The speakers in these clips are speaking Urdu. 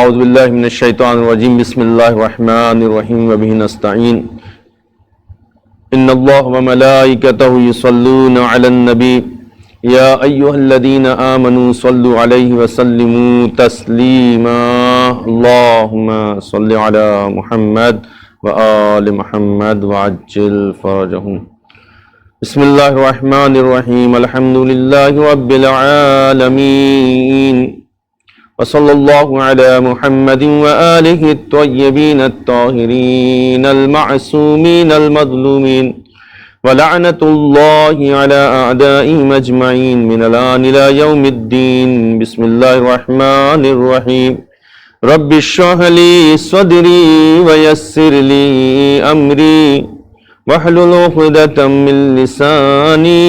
اعوذ باللہ من الشیطان الرجیم بسم اللہ الرحمن الرحیم وبہ نستعین ان اللہ وملائکتہ یصلون علی النبی یا ایہا الذین آمنوا صلوا علیہ وسلموا تسلیما اللہم صل علی محمد وآل محمد وعجل فرجہم بسم اللہ الرحمن الرحیم الحمد للہ رب العالمین وصلی اللہ علی محمد وآلہ الطیبین الطاہرین المعصومین المظلومین ولعنت اللہ علی اعدائهم اجمعین من الآن الى یوم الدین بسم اللہ الرحمن الرحیم رب اشرح لی صدری ویسر لی امری واحلل عقدۃ من لسانی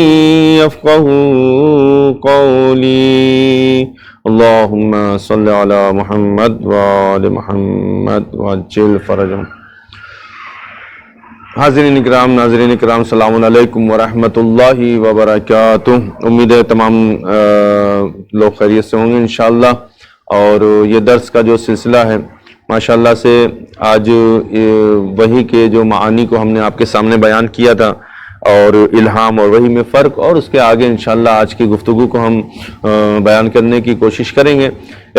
یفقہوا قولی اللہم صل علی محمد وآل محمد وعجل فرجہم۔ حاضرین اکرام، ناظرین اکرام، السلام علیکم ورحمۃ اللہ وبرکاتہ۔ امید ہے تمام لوگ خیریت سے ہوں گے انشاءاللہ۔ اور یہ درس کا جو سلسلہ ہے ماشاءاللہ سے آج وحی کے جو معانی کو ہم نے آپ کے سامنے بیان کیا تھا، اور الہام اور وحی میں فرق، اور اس کے آگے انشاءاللہ آج کی گفتگو کو ہم بیان کرنے کی کوشش کریں گے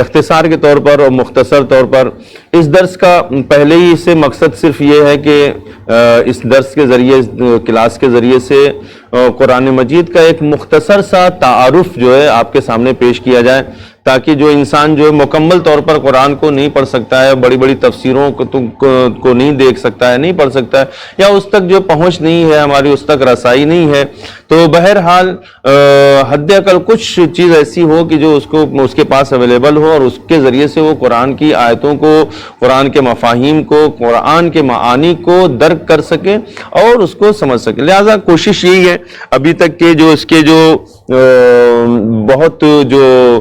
اختصار کے طور پر اور مختصر طور پر۔ اس درس کا پہلے ہی سے مقصد صرف یہ ہے کہ اس درس کے ذریعے، اس کلاس کے ذریعے سے قرآن مجید کا ایک مختصر سا تعارف جو ہے آپ کے سامنے پیش کیا جائے، تاکہ جو انسان جو ہے مکمل طور پر قرآن کو نہیں پڑھ سکتا ہے، بڑی بڑی تفسیروں کو نہیں دیکھ سکتا ہے، نہیں پڑھ سکتا ہے، یا اس تک جو پہنچ نہیں ہے، ہماری اس تک رسائی نہیں ہے، تو بہرحال حد اقل کچھ چیز ایسی ہو کہ جو اس کے پاس اویلیبل ہو، اور اس کے ذریعے سے وہ قرآن کی آیتوں کو، قرآن کے مفاہیم کو، قرآن کے معانی کو درک کر سکے اور اس کو سمجھ سکے۔ لہذا کوشش یہی ہے ابھی تک کہ جو اس کے جو بہت جو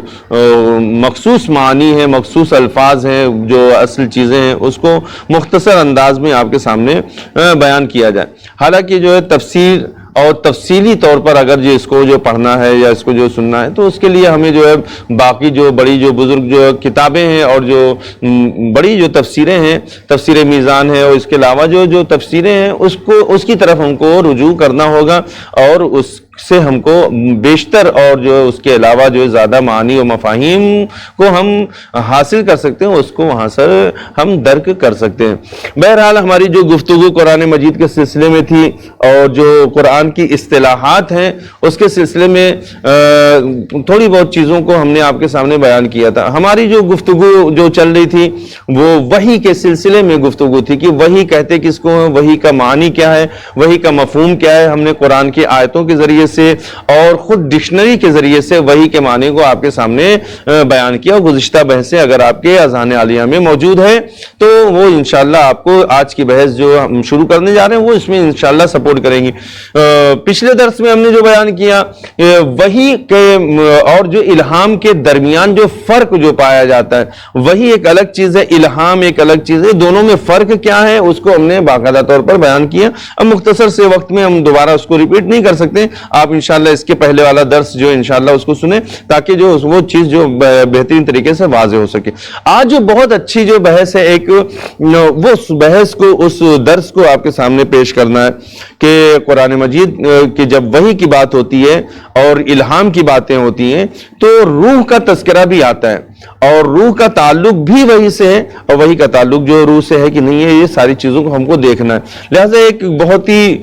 مخصوص معانی ہیں، مخصوص الفاظ ہیں، جو اصل چیزیں ہیں، اس کو مختصر انداز میں آپ کے سامنے بیان کیا جائے۔ حالانکہ جو ہے تفسیر اور تفصیلی طور پر اگر جو اس کو جو پڑھنا ہے یا اس کو جو سننا ہے، تو اس کے لیے ہمیں جو ہے باقی جو بڑی جو بزرگ جو کتابیں ہیں اور جو بڑی جو تفسیریں ہیں، تفسیر میزان ہے، اور اس کے علاوہ جو تفسیریں ہیں، اس کی طرف ہم کو رجوع کرنا ہوگا، اور اس سے ہم کو بیشتر اور جو اس کے علاوہ جو زیادہ معانی و مفاہیم کو ہم حاصل کر سکتے ہیں، اس کو وہاں سے ہم درک کر سکتے ہیں۔ بہرحال ہماری جو گفتگو قرآن مجید کے سلسلے میں تھی، اور جو قرآن کی اصطلاحات ہیں اس کے سلسلے میں تھوڑی بہت چیزوں کو ہم نے آپ کے سامنے بیان کیا تھا۔ ہماری جو گفتگو جو چل رہی تھی وہ وحی کے سلسلے میں گفتگو تھی کہ وحی کہتے کس کو ہیں، وحی کا معنی کیا ہے، وحی کا مفہوم کیا ہے۔ ہم نے قرآن کی آیتوں کے ذریعے سے اور خود ڈکشنری کے ذریعے سے وحی کے معنی کو آپ کے سامنے بیان کیا۔ گزشتہ بحثیں اگر آپ کے اذہان عالیہ میں موجود ہے تو وہ انشاءاللہ آپ کو آج کی بحث جو ہم شروع کرنے جا رہے ہیں وہ اس میں انشاءاللہ سپورٹ کریں گی۔ پچھلے درس میں ہم نے جو بیان کیا وحی کے اور جو الہام کے درمیان جو فرق جو پایا جاتا ہے، وحی ایک الگ چیز ہے، الہام ایک الگ چیز ہے، دونوں میں فرق کیا ہے اس کو ہم نے باقاعدہ طور پر بیان کیا۔ اب مختصر سے وقت میں ہم دوبارہ اس کو ریپیٹ نہیں کر سکتے، آپ انشاءاللہ اس کے پہلے والا درس جو انشاءاللہ اس کو سنیں تاکہ جو وہ چیز جو بہترین طریقے سے واضح ہو سکے۔ آج جو بہت اچھی جو بحث ہے، ایک وہ بحث کو، اس درس کو آپ کے سامنے پیش کرنا ہے کہ قرآن مجید کہ جب وحی کی بات ہوتی ہے اور الہام کی باتیں ہوتی ہیں تو روح کا تذکرہ بھی آتا ہے، اور روح کا تعلق بھی وحی سے ہے، اور وحی کا تعلق جو روح سے ہے کہ نہیں ہے، یہ ساری چیزوں کو ہم کو دیکھنا ہے۔ لہٰذا ایک بہت ہی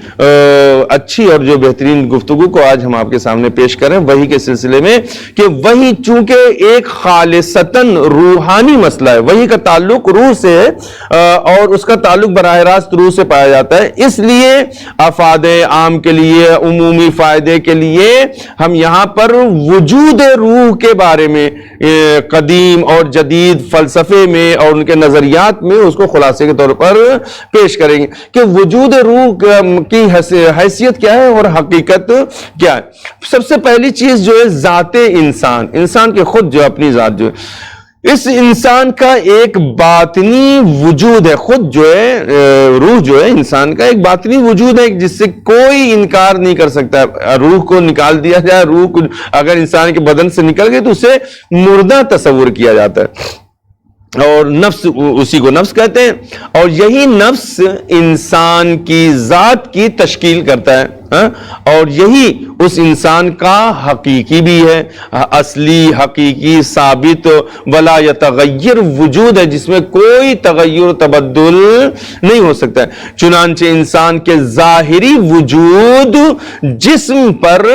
اچھی اور جو بہترین گفتگو کو آج ہم آپ کے سامنے پیش کریں وحی کے سلسلے میں، کہ وحی چونکہ ایک خالصتاً روحانی مسئلہ ہے، وحی کا تعلق روح سے ہے، اور اس کا تعلق براہ راست روح سے پایا جاتا ہے، اس لیے افاد عام کے لیے، عمومی فائدے کے لیے ہم یہاں پر وجود روح کے بارے میں قدیم اور جدید فلسفے میں اور ان کے نظریات میں اس کو خلاصے کے طور پر پیش کریں گے کہ وجود روح کی حیثیت کیا ہے اور حقیقت کیا ہے۔ سب سے پہلی چیز جو ہے ذات انسان کے خود جو اپنی ذات جو ہے، اس انسان کا ایک باطنی وجود ہے، خود جو ہے روح جو ہے انسان کا ایک باطنی وجود ہے جس سے کوئی انکار نہیں کر سکتا۔ روح کو نکال دیا جائے، روح کو اگر انسان کے بدن سے نکل گئی تو اسے مردہ تصور کیا جاتا ہے۔ اور نفس اسی کو نفس کہتے ہیں، اور یہی نفس انسان کی ذات کی تشکیل کرتا ہے، اور یہی اس انسان کا حقیقی بھی ہے، اصلی حقیقی ثابت ولا یتغیر وجود ہے، جس میں کوئی تغیر تبدل نہیں ہو سکتا ہے۔ چنانچہ انسان کے ظاہری وجود جسم پر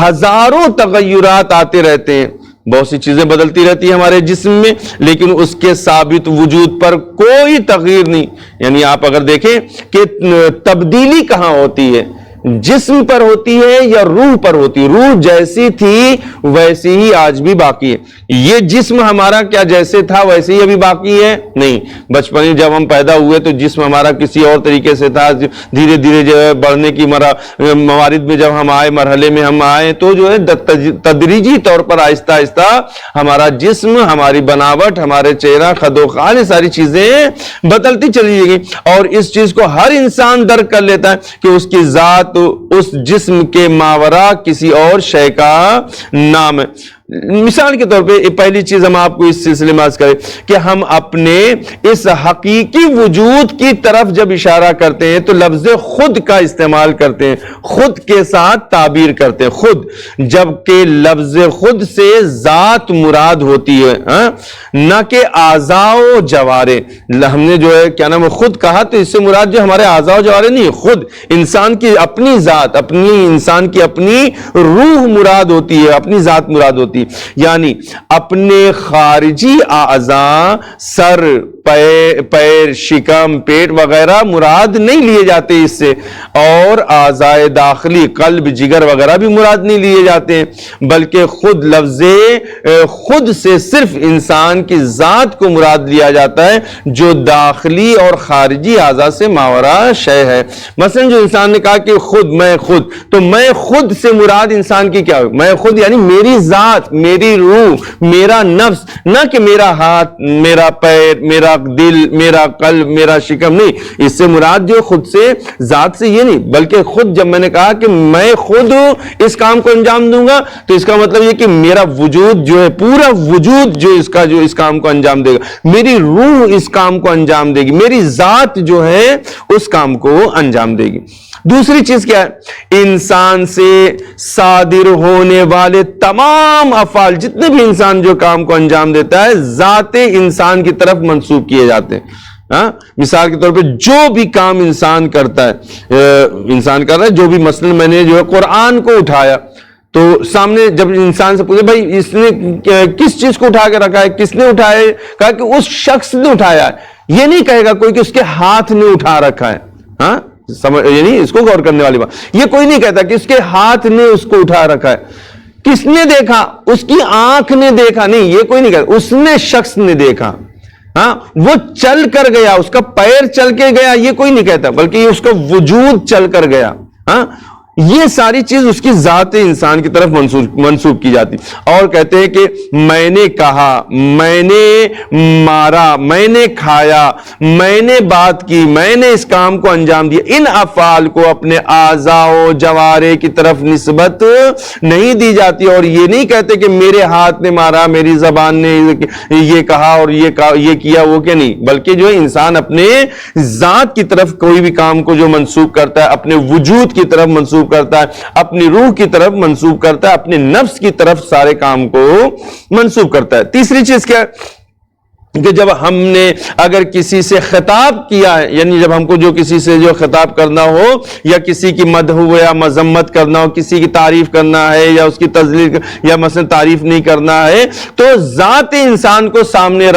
ہزاروں تغیرات آتے رہتے ہیں، بہت سی چیزیں بدلتی رہتی ہیں ہمارے جسم میں، لیکن اس کے ثابت وجود پر کوئی تغییر نہیں۔ یعنی آپ اگر دیکھیں کہ تبدیلی کہاں ہوتی ہے، جسم پر ہوتی ہے یا روح پر ہوتی ہے؟ روح جیسی تھی ویسی ہی آج بھی باقی ہے۔ یہ جسم ہمارا کیا جیسے تھا ویسے ہی ابھی باقی ہے؟ نہیں۔ بچپن میں جب ہم پیدا ہوئے تو جسم ہمارا کسی اور طریقے سے تھا، دھیرے دھیرے جو ہے بڑھنے کی موارد میں جب ہم آئے، مرحلے میں ہم آئے، تو جو ہے تدریجی طور پر آہستہ آہستہ ہمارا جسم، ہماری بناوٹ، ہمارے چہرہ، خد و خال، یہ ساری چیزیں بدلتی چلی گئی، اور اس چیز کو ہر انسان درک کر لیتا ہے کہ اس کی ذات اس جسم کے ماورا کسی اور شے کا نام ہے۔ مثال کے طور پہ پہلی چیز ہم آپ کو اس سلسلے میں عرض کریں کہ ہم اپنے اس حقیقی وجود کی طرف جب اشارہ کرتے ہیں تو لفظ خود کا استعمال کرتے ہیں، خود کے ساتھ تعبیر کرتے ہیں، خود، جبکہ لفظ خود سے ذات مراد ہوتی ہے، نہ کہ اعضاء و جوارے۔ ہم نے جو ہے کیا نام ہے خود کہا تو اس سے مراد جو ہمارے اعضاء و جوارے نہیں، خود انسان کی اپنی ذات، اپنی انسان کی اپنی روح مراد ہوتی ہے، اپنی ذات مراد ہوتی ہے، یعنی اپنے خارجی اعضاء، سر، پیر، شکم، پیٹ وغیرہ مراد نہیں لیے جاتے اس سے، اور اعضاء داخلی، قلب، جگر وغیرہ بھی مراد نہیں لیے جاتے ہیں، بلکہ خود لفظ خود سے صرف انسان کی ذات کو مراد لیا جاتا ہے جو داخلی اور خارجی اعضاء سے ماورا شے ہے۔ مثلا جو انسان نے کہا کہ خود، میں خود، تو میں خود سے مراد انسان کی کیا ہو؟ میں خود یعنی میری ذات، میری روح، میرا نفس، نہ کہ میرا ہاتھ، میرا پیر، میرا دل، میرا قلب، میرا شکم، نہیں۔ اس سے مراد جو خود سے ذات سے یہ نہیں، بلکہ خود جب میں نے کہا کہ میں خود اس کام کو انجام دوں گا تو اس کا مطلب یہ کہ میرا وجود جو ہے، پورا وجود جو اس کام کو انجام دے گا، میری روح اس کام کو انجام دے گی، میری ذات جو ہے اس کام کو انجام دے گی۔ دوسری چیز کیا ہے؟ انسان سے صادر ہونے والے تمام افعال، جتنے بھی انسان جو کام کو انجام دیتا ہے، ذات انسان کی طرف منسوب کیے جاتے ہیں۔ مثال کے طور پہ جو بھی کام انسان کرتا ہے، انسان کر رہا ہے، جو بھی مثلا میں نے جو ہے قرآن کو اٹھایا، تو سامنے جب انسان سے پوچھے بھائی اس نے کس چیز کو اٹھا کے رکھا ہے، کس نے اٹھایا ہے، کہا کہ اس شخص نے اٹھایا ہے۔ یہ نہیں کہے گا کوئی کہ اس کے ہاتھ نے اٹھا رکھا ہے، یعنی اس کو غور کرنے والی بات، یہ کوئی نہیں کہتا کہ اس کے ہاتھ نے اس کو اٹھا رکھا ہے۔ کس نے دیکھا؟ اس کی آنکھ نے دیکھا، نہیں، یہ کوئی نہیں کہتا، اس نے، شخص نے دیکھا، وہ چل کر گیا، اس کا پیر چل کے گیا، یہ کوئی نہیں کہتا، بلکہ یہ اس کا وجود چل کر گیا۔ یہ ساری چیز اس کی ذات انسان کی طرف منسوب کی جاتی، اور کہتے ہیں کہ میں نے کہا، میں نے مارا، میں نے کھایا، میں نے بات کی، میں نے اس کام کو انجام دیا۔ ان افعال کو اپنے اعضاء و جوارے کی طرف نسبت نہیں دی جاتی، اور یہ نہیں کہتے کہ میرے ہاتھ نے مارا، میری زبان نے یہ کہا اور یہ کیا، وہ کہ نہیں، بلکہ جو ہے انسان اپنے ذات کی طرف کوئی بھی کام کو جو منسوب کرتا ہے، اپنے وجود کی طرف منسوب کرتا ہے، اپنی روح کی طرف منسوب کرتا ہے، اپنے نفس کی طرف سارے کام کو منسوب کرتا ہے۔ تیسری چیز کیا ہے کہ جب ہم نے اگر کسی سے خطاب کیا ہے، یعنی جب ہم کو جو کسی سے جو خطاب کرنا ہو، یا کسی کی مدح یا مذمت کرنا ہو، کسی کی تعریف کرنا ہے یا اس کی تذلیل یا مثلا تعریف نہیں کرنا ہے، تو ذات انسان کو سامنے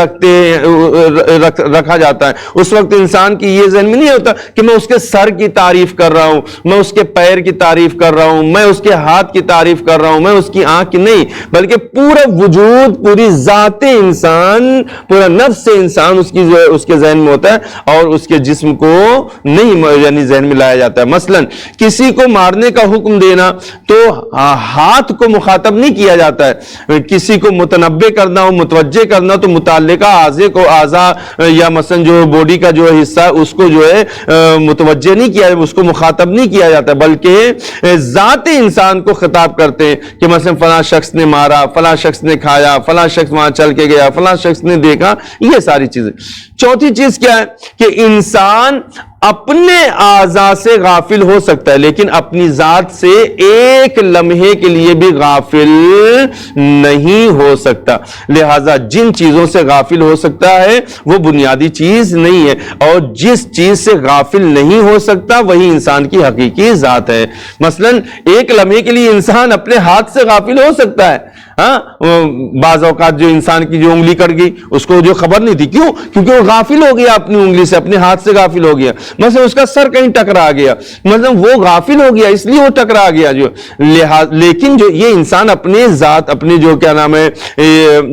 رکھا جاتا ہے۔ اس وقت انسان کی یہ ذہن میں نہیں ہوتا کہ میں اس کے سر کی تعریف کر رہا ہوں، میں اس کے پیر کی تعریف کر رہا ہوں، میں اس کے ہاتھ کی تعریف کر رہا ہوں، میں اس کی آنکھ کی، نہیں، بلکہ پورا وجود، پوری ذات انسان، پورا نفس سے انسان اس کی جو ہے اس کے ذہن میں ہوتا ہے، اور اس کے جسم کو نہیں یعنی ذہن میں لایا جاتا ہے۔ مثلا کسی کو مارنے کا حکم دینا تو ہاتھ کو مخاطب نہیں کیا جاتا ہے، کسی کو متنبہ کرنا ہو، متوجہ کرنا تو متعلقہ اعضاء یا مثلا جو باڈی کا جو حصہ ہے اس کو جو ہے متوجہ نہیں کیا، اس کو مخاطب نہیں کیا جاتا، بلکہ ذات انسان کو خطاب کرتے ہیں کہ مثلا فلاں شخص نے مارا، فلاں شخص نے کھایا، فلاں شخص وہاں چل کے گیا، فلاں شخص نے دیکھا، یہ ساری چیزیں. چوتھی چیز کیا ہے کہ انسان اپنے اعضاء سے غافل ہو سکتا ہے لیکن اپنی ذات سے ایک لمحے کے لیے بھی غافل نہیں ہو سکتا. لہذا جن چیزوں سے غافل ہو سکتا ہے وہ بنیادی چیز نہیں ہے، اور جس چیز سے غافل نہیں ہو سکتا وہی انسان کی حقیقی ذات ہے. مثلا ایک لمحے کے لیے انسان اپنے ہاتھ سے غافل ہو سکتا ہے. ہاں، بعض اوقات جو انسان کی جو انگلی کٹ گئی اس کو جو خبر نہیں تھی، کیوں؟ کیونکہ وہ غافل ہو گیا اپنی انگلی سے، اپنے ہاتھ سے غافل ہو گیا. مثلا اس کا سر کہیں ٹکرا گیا، مثلا وہ غافل ہو گیا اس لیے وہ ٹکرا گیا. لیکن جو یہ انسان اپنے ذات، اپنے جو کیا نام ہے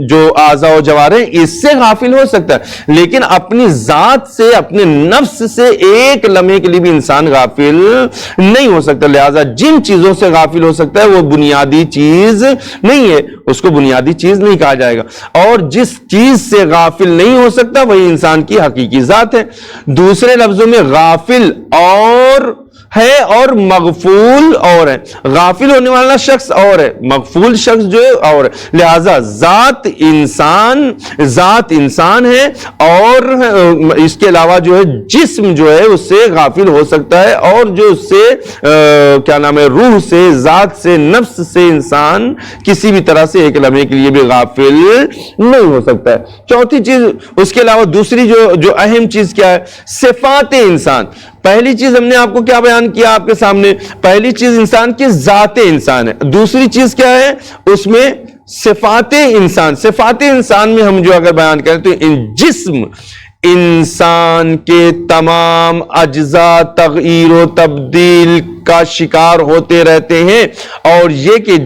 جو اعضاء و جوارح اس سے غافل ہو سکتا ہے، لیکن اپنی ذات سے، اپنے نفس سے ایک لمحے کے لیے بھی انسان غافل نہیں ہو سکتا. لہذا جن چیزوں سے غافل ہو سکتا ہے وہ بنیادی چیز نہیں ہے، اس کو بنیادی چیز نہیں کہا جائے گا. اور جس چیز سے غافل نہیں ہو سکتا وہی انسان کی حقیقی ذات ہے. دوسرے لفظوں میں غافل اور ہے اور مغفول اور ہے. غافل ہونے والا شخص اور ہے، مغفول شخص جو ہے اور ہے. لہذا ذات انسان ہے، اور اس کے علاوہ جو ہے جسم جو ہے اس سے غافل ہو سکتا ہے، اور جو اس سے کیا نام ہے روح سے، ذات سے، نفس سے انسان کسی بھی طرح سے ایک لمحے کے لیے بھی غافل نہیں ہو سکتا ہے. چوتھی چیز اس کے علاوہ دوسری جو اہم چیز کیا ہے؟ صفات انسان. پہلی چیز ہم نے آپ کو کیا بیان کیا آپ کے سامنے؟ پہلی چیز انسان کی ذات انسان ہے. دوسری چیز کیا ہے اس میں؟ صفات انسان. صفات انسان میں ہم جو اگر بیان کریں تو جسم انسان کے تمام اجزاء تغییر و تبدیل کا شکار ہوتے رہتے ہیں، اور یہ کہ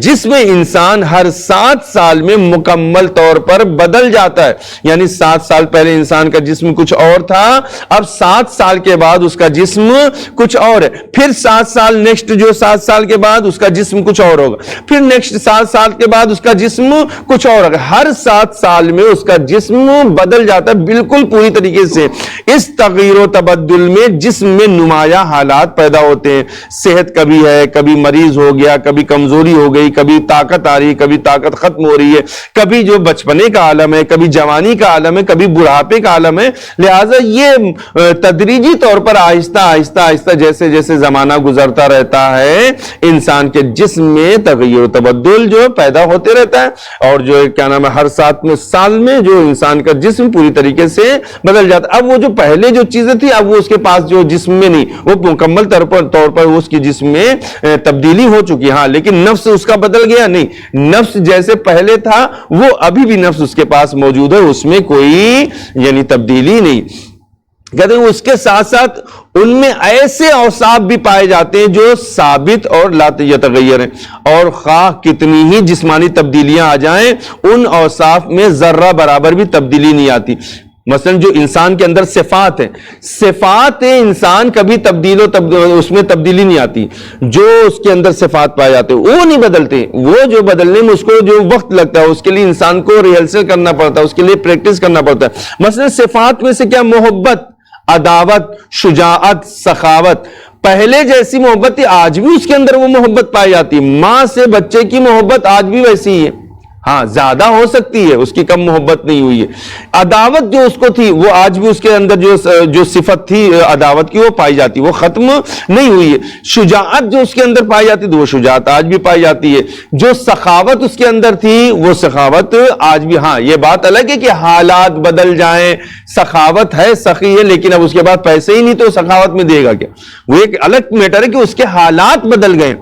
جسم انسان ہر 7 سال میں مکمل طور پر بدل جاتا ہے. یعنی 7 سال پہلے انسان کا جسم کچھ اور تھا، اب 7 سال کے بعد اس کا جسم کچھ اور ہے. پھر 7 سال نیکسٹ جو 7 سال کے بعد اس کا جسم کچھ اور ہوگا، پھر نیکسٹ 7 سال کے بعد اس کا جسم کچھ اور ہوگا. ہر 7 سال میں اس کا جسم بدل جاتا ہے بالکل پوری طریقے سے. اس تغییر و تبدل میں جسم میں نمایاں حالات پیدا ہوتے ہیں. صحت کبھی ہے، کبھی مریض ہو گیا، کبھی کمزوری ہو گئی، کبھی طاقت آ رہی، کبھی طاقت ختم ہو رہی ہے، کبھی جو بچپنے کا عالم ہے، کبھی جوانی کا عالم ہے، کبھی بڑھاپے کا عالم ہے. لہٰذا یہ تدریجی طور پر آہستہ آہستہ آہستہ جیسے جیسے زمانہ گزرتا رہتا ہے انسان کے جسم میں تغیر و تبدل جو پیدا ہوتے رہتا ہے، اور جو کیا نام ہے ہر 7 سال میں جو انسان کا جسم پوری طریقے سے بدل جاتا ہے. اب وہ جو پہلے جو چیزیں تھی اب وہ اس کے پاس جو جسم میں نہیں، وہ مکمل طور پر اس کی جسم میں تبدیلی ہو چکی. ہاں لیکن نفس اس کا بدل گیا نہیں، نفس جیسے پہلے تھا وہ ابھی بھی نفس اس کے پاس موجود ہے، اس میں کوئی یعنی تبدیلی نہیں. کہتے ہیں اس کے ساتھ ساتھ ان میں ایسے اوصاف بھی پائے جاتے ہیں جو ثابت اور لا یتغیر ہیں، اور خواہ کتنی ہی جسمانی تبدیلیاں آ جائیں ان اوصاف میں ذرہ برابر بھی تبدیلی نہیں آتی. مثلا جو انسان کے اندر صفات ہیں، صفات انسان کبھی اس میں تبدیلی نہیں آتی. جو اس کے اندر صفات پائے جاتے ہیں وہ نہیں بدلتے. وہ جو بدلنے میں اس کو جو وقت لگتا ہے اس کے لیے انسان کو ریہرسل کرنا پڑتا ہے، اس کے لیے پریکٹس کرنا پڑتا ہے. مثلا صفات میں سے کیا؟ محبت، عداوت، شجاعت، سخاوت. پہلے جیسی محبت تھی آج بھی اس کے اندر وہ محبت پائی جاتی ہے. ماں سے بچے کی محبت آج بھی ویسی ہی ہے، ہاں زیادہ ہو سکتی ہے، اس کی کم محبت نہیں ہوئی ہے. عداوت جو اس کو تھی وہ آج بھی اس کے اندر جو صفت تھی عداوت کی وہ پائی جاتی، وہ ختم نہیں ہوئی ہے. شجاعت جو اس کے اندر پائی جاتی تھی وہ شجاعت آج بھی پائی جاتی ہے. جو سخاوت اس کے اندر تھی وہ سخاوت آج بھی. ہاں یہ بات الگ ہے کہ حالات بدل جائیں، سخاوت ہے، سخی ہے، لیکن اب اس کے بعد پیسے ہی نہیں تو سخاوت میں دے گا کیا؟ وہ ایک الگ میٹر ہے کہ اس کے حالات بدل گئے،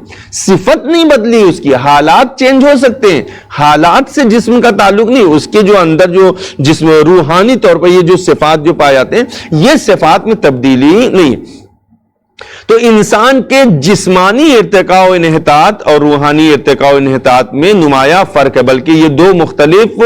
صفت نہیں بدلی، اس کی حالات چینج ہو سکتے ہیں. حالات سے جسم کا تعلق نہیں، اس کے جو اندر جو جسم روحانی طور پر یہ جو صفات جو پائے جاتے ہیں یہ صفات میں تبدیلی نہیں. تو انسان کے جسمانی ارتقاء و انحطاط اور روحانی ارتقاء و انحطاط میں نمایاں فرق ہے، بلکہ یہ دو مختلف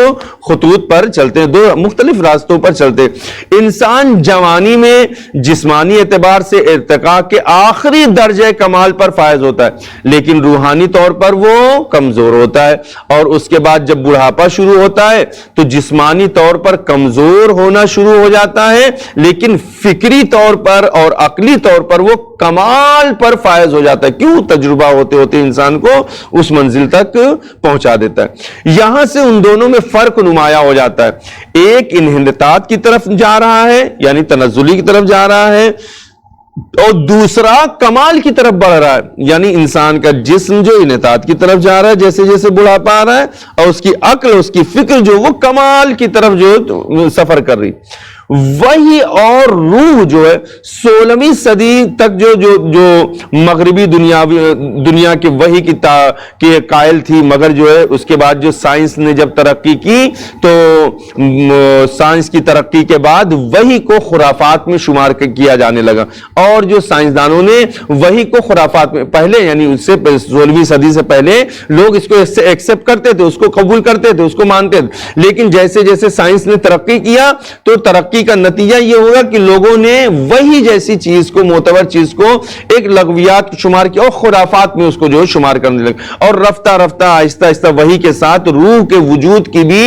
خطوط پر چلتے ہیں، دو مختلف راستوں پر چلتے ہیں. انسان جوانی میں جسمانی اعتبار سے ارتقاء کے آخری درجہ کمال پر فائز ہوتا ہے، لیکن روحانی طور پر وہ کمزور ہوتا ہے. اور اس کے بعد جب بڑھاپا شروع ہوتا ہے تو جسمانی طور پر کمزور ہونا شروع ہو جاتا ہے، لیکن فکری طور پر اور عقلی طور پر وہ کمال پر فائز ہو جاتا ہے. کیوں؟ تجربہ ہوتے ہوتے انسان کو اس منزل تک پہنچا دیتا ہے. یہاں سے ان دونوں میں فرق نمایاں ہو جاتا ہے. ایک انحطاط کی طرف جا رہا ہے یعنی تنزلی کی طرف جا رہا ہے, اور دوسرا کمال کی طرف بڑھ رہا ہے یعنی انسان کا جسم جو انحطاط کی طرف جا رہا ہے جیسے جیسے بڑھاپا آ رہا ہے, اور اس کی عقل اس کی فکر جو وہ کمال کی طرف جو سفر کر رہی. وہی اور روح جو ہے 16ویں صدی تک جو مغربی دنیا کے وحی کی قائل تھی, مگر جو ہے اس کے بعد جو سائنس نے جب ترقی کی تو سائنس کی ترقی کے بعد وحی کو خرافات میں شمار کیا جانے لگا, اور جو سائنسدانوں نے وحی کو خرافات میں پہلے یعنی اس سے 16ویں صدی سے پہلے لوگ اس کو ایکسپٹ کرتے تھے, اس کو قبول کرتے تھے, اس کو مانتے تھے, لیکن جیسے جیسے سائنس نے ترقی کیا تو ترقی کا نتیجہ یہ ہوگا کہ لوگوں نے وہی جیسی چیز کو, معتبر چیز کو ایک لغویات شمار کیا اور خرافات میں اس کو جو شمار کرنے لگے, اور رفتہ رفتہ آہستہ آہستہ وہی کے ساتھ روح کے وجود کی بھی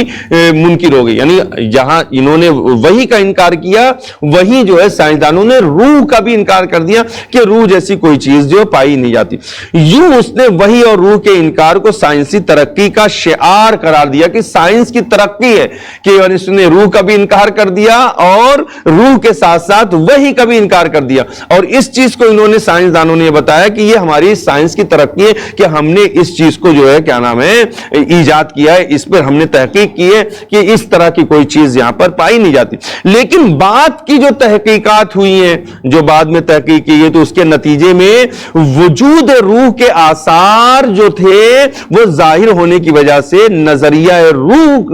منکر ہو گئی. یعنی جہاں انہوں نے وہی کا انکار کیا, وہی جو ہے سائنسدانوں نے روح کا بھی انکار کر دیا کہ روح جیسی کوئی چیز جو پائی نہیں جاتی. یوں اس نے وہی اور روح کے انکار کو سائنسی ترقی کا شعار قرار دیا کہ سائنس کی ترقی ہے, کہ اس نے روح کا بھی انکار کر دیا اور روح کے ساتھ ساتھ وحی کا بھی انکار کر دیا. اور اس چیز کو انہوں نے سائنسدانوں نے بتایا کہ یہ ہماری سائنس کی ترقی ہے کہ ہم نے اس چیز کو جو ہے کیا نام ہے ایجاد کیا ہے, اس پر ہم نے تحقیق کی ہے کہ اس طرح کی کوئی چیز یہاں پر پائی نہیں جاتی. لیکن بعد کی جو تحقیقات ہوئی ہیں, جو بعد میں تحقیق کی گئی, تو اس کے نتیجے میں وجود روح کے آثار جو تھے وہ ظاہر ہونے کی وجہ سے نظریہ روح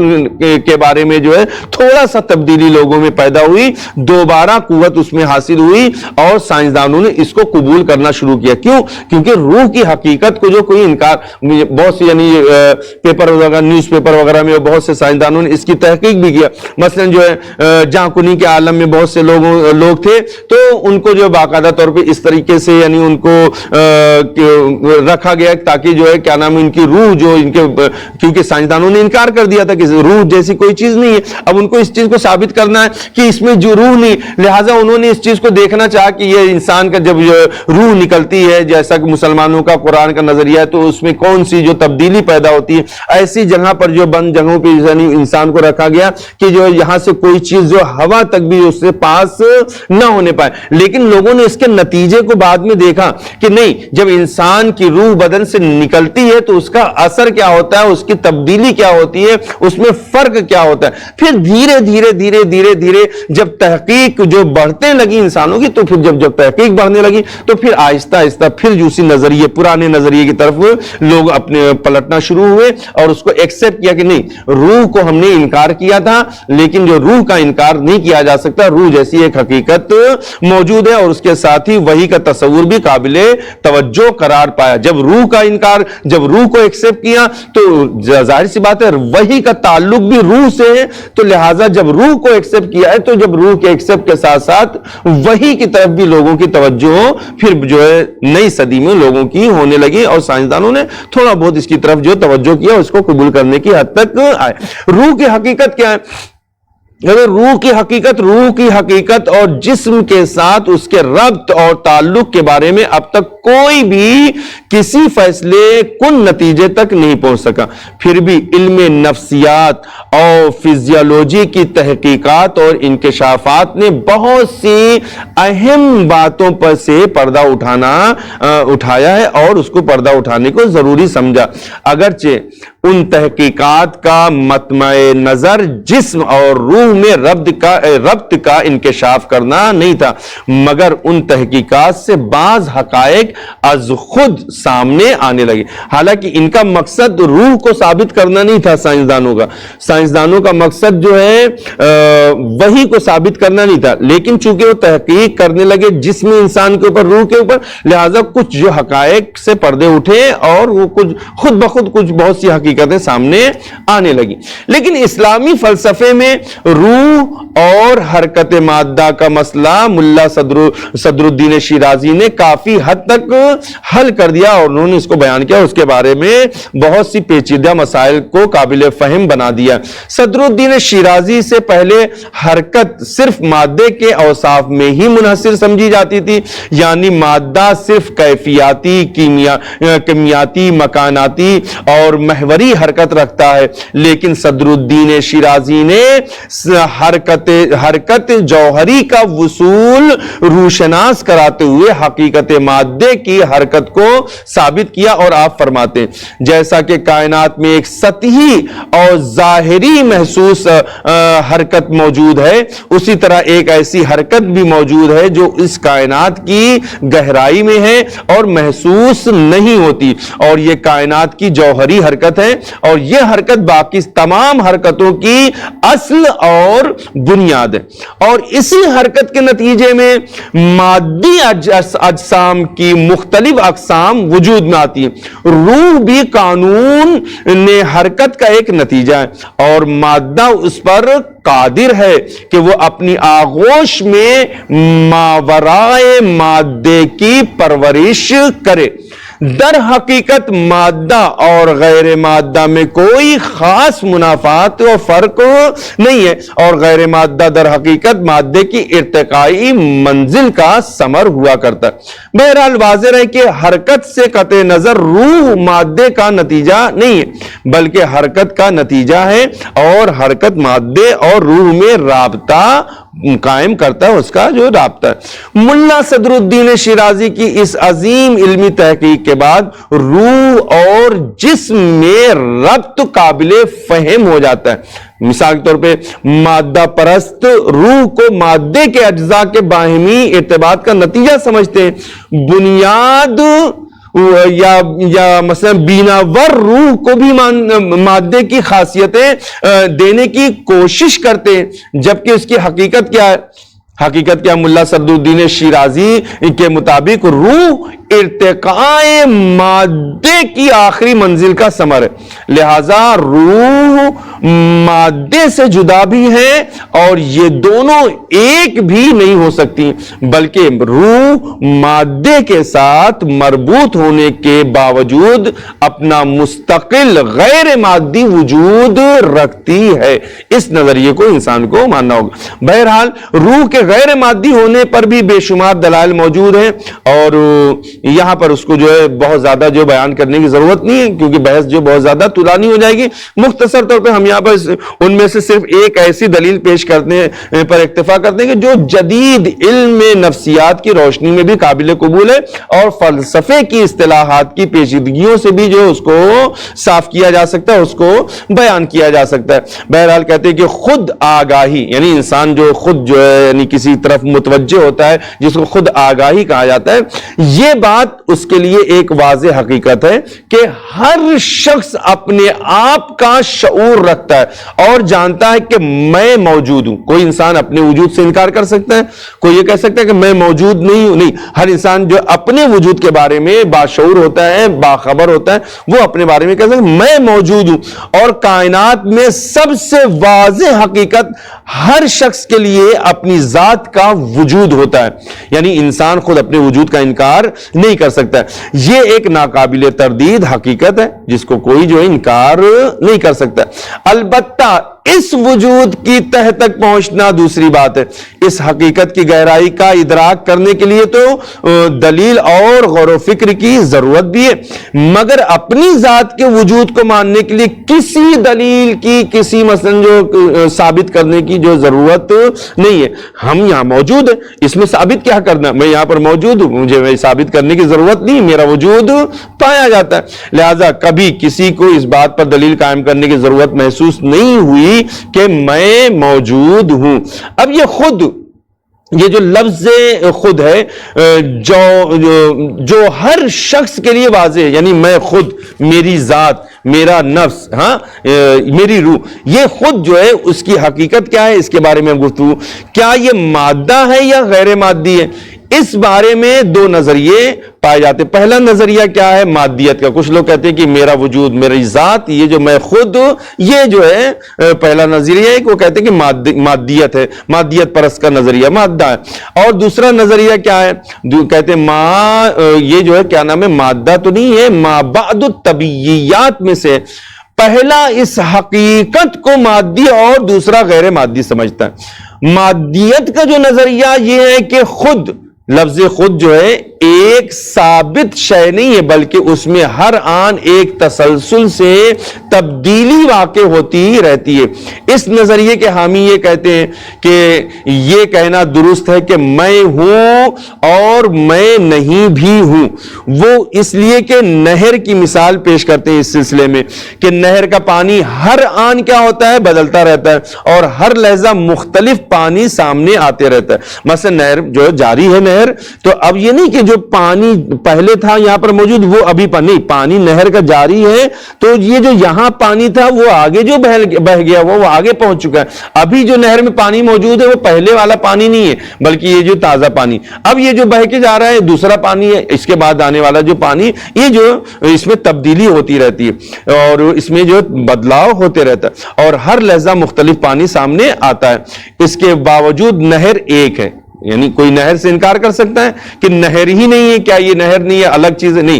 کے بارے میں جو ہے تھوڑا سا تبدیلی لوگوں میں پیدا ہوئی, دوبارہ قوت اس میں حاصل ہوئی, اور سائنسدانوں نے اس کو قبول کرنا شروع کیا. کیوں؟ کیونکہ روح کی حقیقت کو جو کوئی انکار, بہت سی یعنی پیپر وغیرہ, نیوز پیپر وغیرہ میں بہت سے سائنسدانوں نے اس کی تحقیق بھی کیا. مثلا جو ہے جہاں کنی کے عالم میں بہت سے لوگ تھے, تو ان کو جو باقاعدہ طور پہ اس طریقے سے یعنی ان کو رکھا گیا تاکہ جو ہے کیا نام ان کی روح جو ان کے, کیونکہ سائنسدانوں نے انکار کر دیا تھا کہ روح جیسی کوئی چیز نہیں ہے, اب ان کو اس چیز کو ثابت کرنا ہے کہ اس میں جو روح نہیں, لہٰذا انہوں نے اس چیز کو دیکھنا چاہا کہ یہ انسان کا جب روح نکلتی ہے, جیسا کہ مسلمانوں کا قرآن کا نظریہ ہے, تو اس میں کون سی جو تبدیلی پیدا ہوتی ہے. ایسی جگہ پر جو بند جگہوں پہ انسان کو رکھا گیا کہ جو یہاں سے کوئی چیز جو ہوا تک بھی اس سے پاس نہ ہونے پائے. لیکن لوگوں نے اس کے نتیجے کو بعد میں دیکھا کہ نہیں, جب انسان کی روح بدن سے نکلتی ہے تو اس کا اثر کیا ہوتا ہے, اس کی تبدیلی کیا ہوتی ہے, اس میں فرق کیا ہوتا ہے. پھر دھیرے دھیرے دھیرے دھیرے دھیرے جب تحقیق جو بڑھتے لگی انسانوں کی, تو پھر جب تحقیق بڑھنے لگی تو پھر آہستہ آہستہ پھر جو اسی نظریے, پرانے نظریے کی طرف لوگ اپنے پلٹنا شروع ہوئے, اور اس کو ایکسپٹ کیا کہ نہیں, روح کو ہم نے انکار کیا تھا, لیکن جو روح کا انکار نہیں کیا جا سکتا, روح جیسی ایک حقیقت موجود ہے, اور اس کے ساتھ ہی وحی کا تصور بھی قابل توجہ قرار پایا. جب روح کا انکار, جب روح کو ایکسپٹ کیا تو ظاہر سی بات ہے وحی کا تعلق بھی روح سے ہے, تو لہٰذا جب روح کو ایکسپٹ کیا ہے تو جب روح کے ایکسپٹ کے ساتھ ساتھ وحی کی طرف بھی لوگوں کی توجہ پھر جو ہے نئی صدی میں لوگوں کی ہونے لگی, اور سائنسدانوں نے تھوڑا بہت اس کی طرف جو توجہ کیا اس کو قبول کرنے کی حد تک آئے. روح کی حقیقت کیا ہے؟ اگر روح کی حقیقت اور جسم کے ساتھ اس کے ربط اور تعلق کے بارے میں اب تک کوئی بھی کسی فیصلے کن نتیجے تک نہیں پہنچ سکا. پھر بھی علم نفسیات اور فزیولوجی کی تحقیقات اور انکشافات نے بہت سی اہم باتوں پر سے پردہ اٹھایا ہے اور اس کو پردہ اٹھانے کو ضروری سمجھا. اگرچہ ان تحقیقات کا مطمع نظر جسم اور روح میں ربط کا انکشاف کرنا نہیں تھا, مگر ان تحقیقات سے بعض حقائق از خود سامنے آنے لگے. حالانکہ ان کا مقصد روح کو ثابت کرنا نہیں تھا, سائنسدانوں کا مقصد جو ہے وحی کو ثابت کرنا نہیں تھا, لیکن چونکہ وہ تحقیق کرنے لگے جسم انسان کے اوپر, روح کے اوپر, لہذا کچھ جو حقائق سے پردے اٹھے اور وہ کچھ خود بخود کچھ بہت سی حقیقتیں سامنے آنے لگی. لیکن اسلامی فلسفے میں روح اور حرکت مادہ کا مسئلہ ملا صدر الدین شیرازی نے کافی حد تک حل کر دیا, اور انہوں نے اس کو بیان کیا، اس کے بارے میں بہت سی پیچیدہ مسائل کو قابل فہم بنا دیا۔ صدر الدین شیرازی سے پہلے حرکت صرف مادے کے اوصاف میں ہی منحصر سمجھی جاتی تھی، یعنی مادہ صرف کیفیاتی، کیمیاتی، مکاناتی اور محوری حرکت رکھتا ہے، لیکن صدر الدین شیرازی نے حرکت جوہری کا وصول روشناس کراتے ہوئے حقیقت مادے کی حرکت کو ثابت کیا، اور آپ فرماتے ہیں جیسا کہ کائنات میں ایک سطحی اور ظاہری محسوس حرکت موجود ہے، اسی طرح ایک ایسی حرکت بھی موجود ہے جو اس کائنات کی گہرائی میں ہے اور محسوس نہیں ہوتی، اور یہ کائنات کی جوہری حرکت ہے، اور یہ حرکت باقی تمام حرکتوں کی اصل اور بنیاد ہے، اور اسی حرکت کے نتیجے میں مادی اجسام کی مختلف اقسام وجود میں آتی ہیں۔ روح بھی قانون نے حرکت کا ایک نتیجہ ہے، اور مادہ اس پر قادر ہے کہ وہ اپنی آغوش میں ماورائے مادے کی پرورش کرے۔ در حقیقت مادہ اور غیر مادہ میں کوئی خاص منافات و فرق نہیں ہے، اور غیر مادہ در حقیقت مادے کی ارتقائی منزل کا ثمر ہوا کرتا ہے۔ بہرحال واضح ہے کہ حرکت سے قطع نظر روح مادے کا نتیجہ نہیں ہے، بلکہ حرکت کا نتیجہ ہے، اور حرکت مادے اور روح میں رابطہ قائم کرتا ہے، اس کا جو رابطہ ہے۔ ملا صدر الدین شیرازی کی اس عظیم علمی تحقیق کے بعد روح اور جسم میں ربط قابل فہم ہو جاتا ہے۔ مثال کے طور پہ مادہ پرست روح کو مادے کے اجزاء کے باہمی ارتباط کا نتیجہ سمجھتے ہیں، بنیاد یا مثلا بیناور روح کو بھی مادے کی خاصیتیں دینے کی کوشش کرتے ہیں، جبکہ اس کی حقیقت کیا ہے؟ حقیقت کیا؟ ملا صدر الدین شیرازی کے مطابق روح ارتقاء مادے کی آخری منزل کا ثمر ہے، لہذا روح مادے سے جدا بھی ہے، اور یہ دونوں ایک بھی نہیں ہو سکتی، بلکہ روح مادے کے ساتھ مربوط ہونے کے باوجود اپنا مستقل غیر مادی وجود رکھتی ہے۔ اس نظریے کو انسان کو ماننا ہوگا۔ بہرحال روح کے غیر مادی ہونے پر بھی بے شمار دلائل موجود ہیں، اور یہاں پر اس کو جو ہے بہت زیادہ جو بیان کرنے کی ضرورت نہیں ہے، کیونکہ بحث جو بہت زیادہ طولانی ہو جائے گی۔ مختصر طور پہ ہم یہاں پر ان میں سے صرف ایک ایسی دلیل پیش کرنے پر اکتفا کرتے ہیں کہ جو جدید علم نفسیات کی روشنی میں بھی قابل قبول ہے، اور فلسفے کی اصطلاحات کی پیچیدگیوں سے بھی جو اس کو صاف کیا جا سکتا ہے، اس کو بیان کیا جا سکتا ہے۔ بہرحال کہتے ہیں کہ خود آگاہی، یعنی انسان جو خود جو ہے یعنی کسی طرف متوجہ ہوتا ہے، جس کو خود آگاہی کہا جاتا ہے، یہ بات اس کے لیے ایک واضح حقیقت ہے کہ ہر شخص اپنے آپ کا شعور رکھتا ہے اور جانتا ہے کہ میں موجود ہوں۔ کوئی انسان اپنے وجود سے انکار کر سکتا ہے؟ کوئی یہ کہہ سکتا ہے کہ میں موجود نہیں ہوں؟ نہیں، ہر انسان جو اپنے وجود کے بارے میں باشعور ہوتا ہے، باخبر ہوتا ہے، وہ اپنے بارے میں کہہ سکتا ہے میں موجود ہوں۔ اور کائنات میں سب سے واضح حقیقت ہر شخص کے لیے اپنی ذات کا وجود ہوتا ہے، یعنی انسان خود اپنے وجود کا انکار نہیں کر سکتا ہے۔ یہ ایک ناقابل تردید حقیقت ہے جس کو کوئی جو انکار نہیں کر سکتا۔ البتہ اس وجود کی تہ تک پہنچنا دوسری بات ہے۔ اس حقیقت کی گہرائی کا ادراک کرنے کے لیے تو دلیل اور غور و فکر کی ضرورت بھی ہے، مگر اپنی ذات کے وجود کو ماننے کے لیے کسی دلیل کی، کسی مثلا جو ثابت کرنے کی جو ضرورت نہیں ہے۔ ہم یہاں موجود ہیں، اس میں ثابت کیا کرنا؟ میں یہاں پر موجود ہوں، مجھے ثابت کرنے کی ضرورت نہیں، میرا وجود پایا جاتا ہے۔ لہذا کبھی کسی کو اس بات پر دلیل قائم کرنے کی ضرورت محسوس نہیں ہوئی کہ میں موجود ہوں۔ اب یہ خود، یہ جو لفظ خود ہے جو ہر شخص کے لیے واضح ہے، یعنی میں خود، میری ذات، میرا نفس، میری روح، یہ خود جو ہے اس کی حقیقت کیا ہے، اس کے بارے میں گفتگو۔ کیا یہ مادہ ہے یا غیر مادی ہے؟ اس بارے میں دو نظریے پائے جاتے ہیں۔ پہلا نظریہ کیا ہے؟ مادیت کا۔ کچھ لوگ کہتے ہیں کہ میرا وجود، میری ذات، یہ جو میں خود، یہ جو ہے پہلا نظریہ ہے کہ وہ کہتے ہیں کہ مادیت ہے، مادیت پرست کا نظریہ، مادہ ہے۔ اور دوسرا نظریہ کیا ہے؟ کہتے ہیں یہ جو ہے کیا نام ہے، مادہ تو نہیں ہے، ما بعد الطبیعیات میں سے پہلا اس حقیقت کو مادی اور دوسرا غیر مادی سمجھتا ہے۔ مادیت کا جو نظریہ یہ ہے کہ خود، لفظ خود جو ہے ایک ثابت شے نہیں ہے، بلکہ اس میں ہر آن ایک تسلسل سے تبدیلی واقع ہوتی رہتی ہے۔ اس نظریے کے حامی یہ کہتے ہیں کہ یہ کہنا درست ہے کہ میں ہوں اور میں نہیں بھی ہوں۔ وہ اس لیے کہ نہر کی مثال پیش کرتے ہیں اس سلسلے میں کہ نہر کا پانی ہر آن کیا ہوتا ہے؟ بدلتا رہتا ہے، اور ہر لحظہ مختلف پانی سامنے آتے رہتا ہے۔ مثلا نہر جو جاری ہے نہر، تو اب یہ نہیں کہ جو پانی پہلے تھا یہاں پر موجود وہ ابھی نہیں، پانی نہر کا جاری ہے، تو یہ جو یہاں پانی تھا وہ آگے جو بہ گیا وہ آگے پہنچ چکا ہے۔ ابھی جو نہر میں پانی موجود ہے وہ پہلے والا پانی نہیں ہے، بلکہ یہ جو تازہ پانی، اب یہ جو بہ کے جا رہا ہے دوسرا پانی ہے، اس کے بعد آنے والا جو پانی، یہ جو اس میں تبدیلی ہوتی رہتی ہے اور اس میں جو بدلاؤ ہوتے رہتا ہے، اور ہر لحظہ مختلف پانی سامنے آتا ہے۔ اس کے باوجود نہر ایک ہے۔ یعنی کوئی نہر سے انکار کر سکتا ہے کہ نہر ہی نہیں ہے؟ کیا یہ نہر نہیں ہے، الگ چیز ہے؟ نہیں،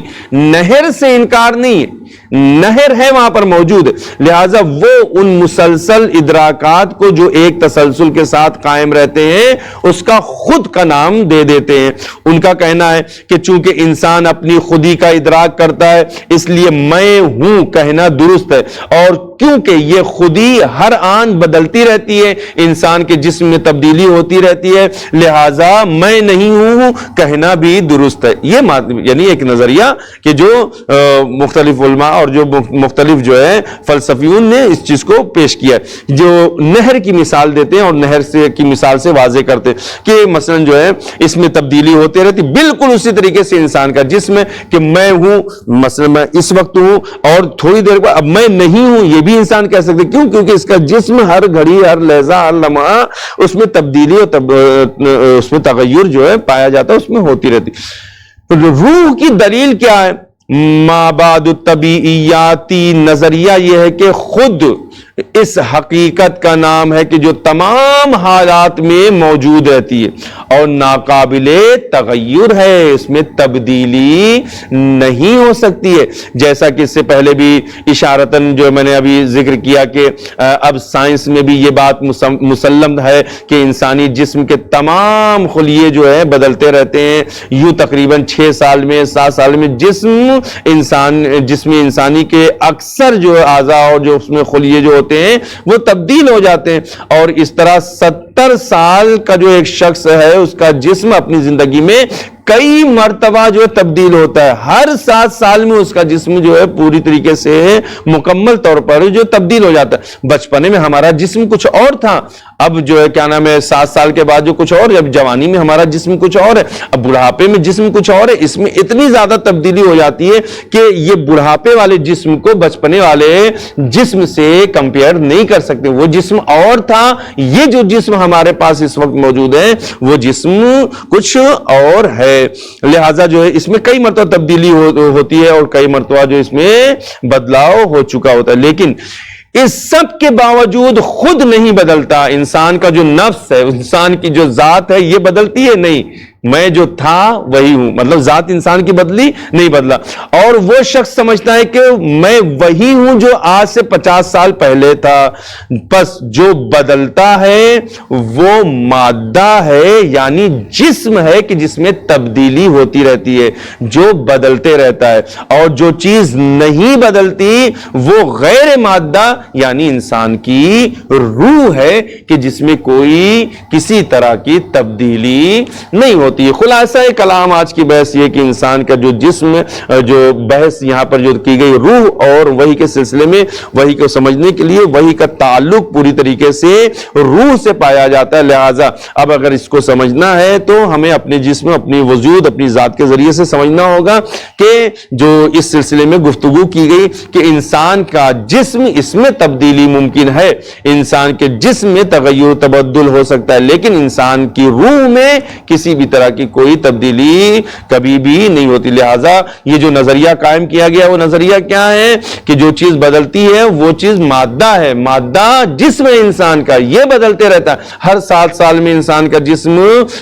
نہر سے انکار نہیں ہے، نہر ہے وہاں پر موجود ہے، لہذا وہ ان مسلسل ادراکات کو جو ایک تسلسل کے ساتھ قائم رہتے ہیں اس کا خود کا نام دے دیتے ہیں۔ ان کا کہنا ہے کہ چونکہ انسان اپنی خودی کا ادراک کرتا ہے اس لیے میں ہوں کہنا درست ہے، اور کیونکہ یہ خودی ہر آن بدلتی رہتی ہے، انسان کے جسم میں تبدیلی ہوتی رہتی ہے، لہذا میں نہیں ہوں کہنا بھی درست ہے۔ یہ یعنی ایک نظریہ کہ جو مختلف علماء اور جو مختلف جو ہے فلسفیون نے اس چیز کو پیش کیا ہے، جو نہر کی مثال دیتے ہیں اور نہر سے کی مثال سے واضح کرتے ہیں کہ مثلا جو ہے اس میں تبدیلی ہوتی رہتی، بالکل اسی طریقے سے انسان کا جسم ہے کہ میں ہوں، مثلا میں اس وقت ہوں اور تھوڑی دیر بعد اب میں نہیں ہوں، یہ بھی انسان کہہ سکتے، کیوں؟ کیونکہ اس کا جسم ہر گھڑی، ہر لحظہ، ہر لمحہ اس میں تبدیلی اور اس میں تغیر جو ہے پایا جاتا ہے، اس میں ہوتی رہتی۔ روح کی دلیل کیا ہے؟ ما بعد الطبیعیاتی نظریہ یہ ہے کہ خود اس حقیقت کا نام ہے کہ جو تمام حالات میں موجود رہتی ہے اور ناقابل تغیر ہے، اس میں تبدیلی نہیں ہو سکتی ہے، جیسا کہ اس سے پہلے بھی اشارتاً جو میں نے ابھی ذکر کیا کہ اب سائنس میں بھی یہ بات مسلم ہے کہ انسانی جسم کے تمام خلیے جو ہے بدلتے رہتے ہیں، یوں تقریباً 6 سال میں 7 سال میں جسم انسانی کے اکثر جو اعضاء اور جو اس میں خلیے جو ہوتے ہیں وہ تبدیل ہو جاتے ہیں، اور اس طرح 70 سال کا جو ایک شخص ہے اس کا جسم اپنی زندگی میں کئی مرتبہ جو تبدیل ہوتا ہے، ہر 7 سال میں اس کا جسم جو ہے پوری طریقے سے مکمل طور پر جو تبدیل ہو جاتا ہے۔ بچپنے میں ہمارا جسم کچھ اور تھا، اب جو ہے کیا نام ہے 7 سال کے بعد جو کچھ اور ہے، اب جوانی میں ہمارا جسم کچھ اور ہے، اب بڑھاپے میں جسم کچھ اور ہے، اس میں اتنی زیادہ تبدیلی ہو جاتی ہے کہ یہ بڑھاپے والے جسم کو بچپنے والے جسم سے کمپیئر نہیں کر سکتے، وہ جسم اور تھا، یہ جو جسم ہمارے پاس اس وقت موجود ہے وہ جسم کچھ اور ہے، لہذا جو ہے اس میں کئی مرتبہ تبدیلی ہوتی ہے اور کئی مرتبہ جو اس میں بدلاؤ ہو چکا ہوتا ہے، لیکن اس سب کے باوجود خود نہیں بدلتا۔ انسان کا جو نفس ہے، انسان کی جو ذات ہے یہ بدلتی ہے نہیں، میں جو تھا وہی ہوں، مطلب ذات انسان کی بدلی نہیں بدلا، اور وہ شخص سمجھتا ہے کہ میں وہی ہوں جو آج سے 50 سال پہلے تھا، بس جو بدلتا ہے وہ مادہ ہے، یعنی جسم ہے کہ جس میں تبدیلی ہوتی رہتی ہے، جو بدلتے رہتا ہے، اور جو چیز نہیں بدلتی وہ غیر مادہ یعنی انسان کی روح ہے کہ جس میں کوئی کسی طرح کی تبدیلی نہیں ہوتی۔ خلاصہ کلام آج کی بحث یہ کہ انسان کا جو جسم، جو بحث یہاں پر جو کی گئی روح اور وحی کے سلسلے میں، وحی کو سمجھنے کے لیے وحی کا تعلق پوری طریقے سے روح سے پایا جاتا ہے، لہذا اب اگر اس کو سمجھنا ہے تو ہمیں اپنے جسم، اپنی وجود، اپنی ذات کے ذریعے سے سمجھنا ہوگا کہ جو اس سلسلے میں گفتگو کی گئی کہ انسان کا جسم، اس میں تبدیلی ممکن ہے، انسان کے جسم میں تغیر تبدل ہو سکتا ہے، لیکن انسان کی روح میں کسی بھی طرح طرح کی کوئی تبدیلی کبھی بھی نہیں ہوتی. لہٰذا یہ جو نظریہ قائم کیا گیا وہ نظریہ کیا ہے کہ جو چیز بدلتی ہے وہ چیز مادہ ہے. مادہ جسم انسان کا یہ بدلتے رہتا ہے. ہر 7 سال میں انسان کا جسم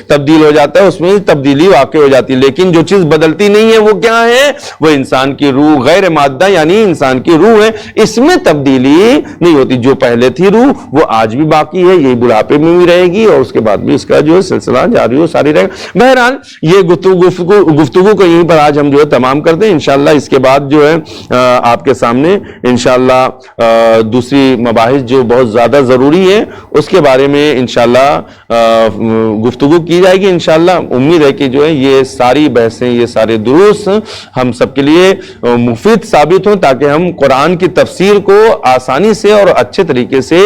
تبدیل ہو جاتا ہے, اس میں تبدیلی واقع ہو جاتی ہے. لیکن جو چیز بدلتی نہیں ہے وہ کیا ہے؟ وہ انسان کی روح, غیر مادہ یعنی انسان کی روح ہے. اس میں تبدیلی نہیں ہوتی. جو پہلے تھی روح وہ آج بھی باقی ہے, یہی بڑھاپے میں بھی رہے گی اور اس کے بعد بھی اس کا جو ہے سلسلہ جاری ہو ساری رہے گا. بہرحال یہ گفتگو کو یہیں پر آج ہم جو ہے تمام کرتے ہیں. انشاءاللہ اس کے بعد جو ہے آپ کے سامنے انشاءاللہ دوسری مباحث جو بہت زیادہ ضروری ہے اس کے بارے میں انشاءاللہ گفتگو کی جائے گی. انشاءاللہ امید ہے کہ جو ہے یہ ساری بحثیں, یہ سارے دروس ہم سب کے لیے مفید ثابت ہوں تاکہ ہم قرآن کی تفسیر کو آسانی سے اور اچھے طریقے سے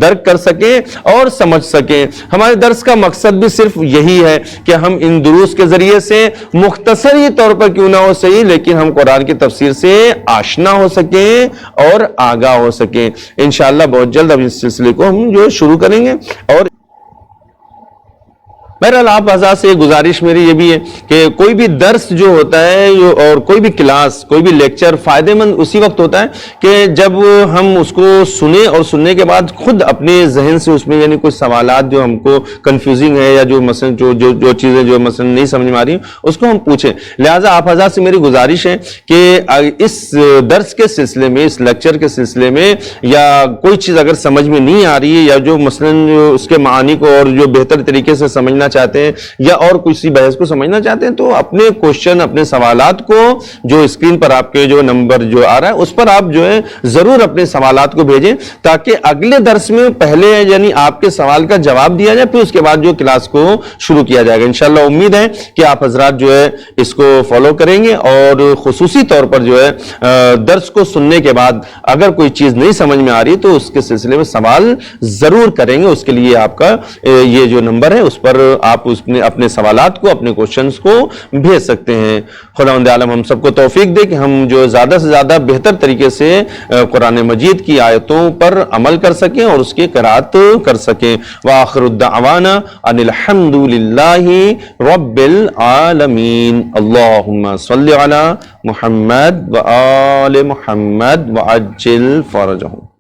درک کر سکیں اور سمجھ سکیں. ہمارے درس کا مقصد بھی صرف یہی ہے کہ ہم ان دروس کے ذریعے سے مختصری طور پر کیوں نہ ہو صحیح لیکن ہم قرآن کی تفسیر سے آشنا ہو سکیں اور آگاہ ہو سکیں. انشاءاللہ بہت جلد اب اس سلسلے کو ہم جو شروع کریں گے. اور بہرحال آپ حضرات سے گزارش میری یہ بھی ہے کہ کوئی بھی درس جو ہوتا ہے اور کوئی بھی کلاس, کوئی بھی لیکچر فائدہ مند اسی وقت ہوتا ہے کہ جب ہم اس کو سنیں اور سننے کے بعد خود اپنے ذہن سے اس میں یعنی کچھ سوالات جو ہم کو کنفیوزنگ ہے یا جو مثلا جو چیزیں جو مثلا نہیں سمجھ میں آ رہی ہیں اس کو ہم پوچھیں. لہٰذا آپ حضرات سے میری گزارش ہے کہ اس درس کے سلسلے میں, اس لیکچر کے سلسلے میں یا کوئی چیز اگر سمجھ میں نہیں آ رہی ہے یا جو مثلا اس کے معانی کو اور جو بہتر طریقے سے سمجھنا چاہتے ہیں یا اور کسی بحث کو سمجھنا چاہتے ہیں تو اپنے کوشچن, اپنے سوالات کو جو اسکرین پر آپ کے جو نمبر جو آ رہا ہے اس پر آپ جو ہے ضرور اپنے سوالات کو بھیجیں تاکہ اگلے درس میں پہلے یعنی آپ کے سوال کا جواب دیا جائے, پھر اس کے بعد جو کلاس کو شروع کیا جائے گا. انشاءاللہ امید ہے کہ آپ حضرات جو ہے اس کو فالو کریں گے اور خصوصی طور پر جو ہے درس کو سننے کے بعد اگر کوئی چیز نہیں سمجھ میں آ رہی تو اس کے سلسلے میں سوال ضرور کریں گے. اس کے لیے آپ کا یہ جو نمبر ہے اس پر آپ اپنے سوالات کو, اپنے کوشچنز کو بھیج سکتے ہیں. خداوند عالم ہم سب کو توفیق دے کہ ہم جو زیادہ سے زیادہ بہتر طریقے سے قرآن مجید کی آیتوں پر عمل کر سکیں اور اس کی قرات کر سکیں. وآخر الدعوانا ان الحمد للہ رب العالمین. اللہم صلی علی محمد وآل محمد وعجل فرجہم.